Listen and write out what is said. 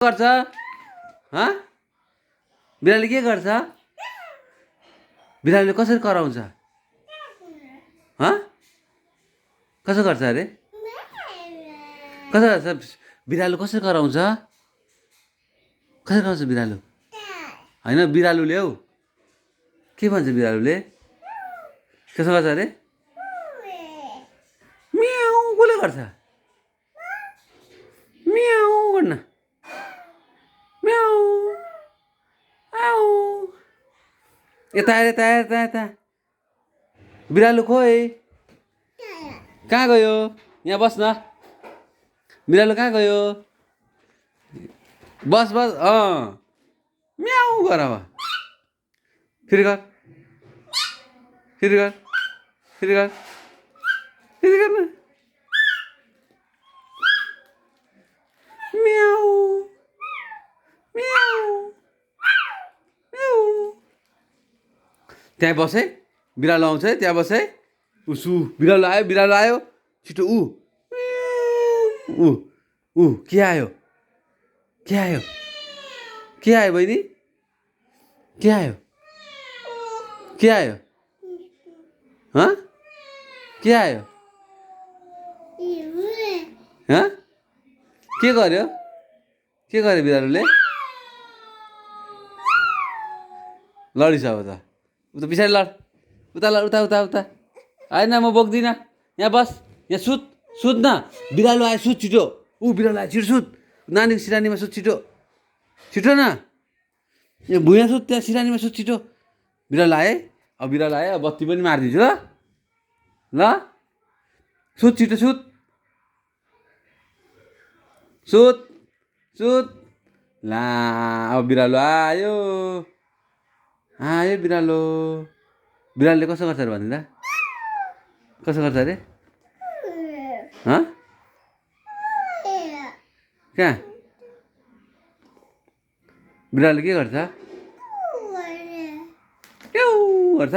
गर्छ बिरालोले के गर्छ बिरालोले कसरी कराउँछ कसो गर्छ अरे कसो गर्छ बिरालो कसरी कराउँछ कसरी कराउँछ बिरालो होइन बिरालोले हौ के भन्छ बिरालोले कसो गर्छ अरे म्याउ कसले गर्छ म्याउ गर्न म्याउ आउ यता यता यता यता बिरालो खोइ कहाँ गयो यहाँ बस् न बिरालो कहाँ गयो बस बस म्याउ गर अब फेरि गर फेरि गर फेरि गर फेरि गर न म्याउ म्याउ म्याउ त्यहाँ बसे बिरालो आउँछ है त्यहाँ बसे उसु बिरालो आयो छिटो ऊ के आयो के आयो के आयो बहिनी के आयो के आयो के आयो के गर्यो बिरालोले लडिस अब त उता पछाडि लड उता लड उता उता उता होइन म बोक्दिनँ यहाँ बस यहाँ सुत न बिरालो आयो सुत छिटो बिरालो आयो छिटो सुत नानीको सिरानीमा सुत छिटो छिटो न यहाँ भुइँमा सुत त्यहाँ सिरानीमा सुत छिटो बिरालो आयो अब बिरालो आयो अब बत्ती पनि मारिदिन्छु ल सुत छिटो सुत सुत सुत ला अब बिरालो आयो बिरालोले कसो गर्छ अरे भन्दिनँ कसो गर्छ अरे कहाँ बिरालोले के गर्छ गर्छ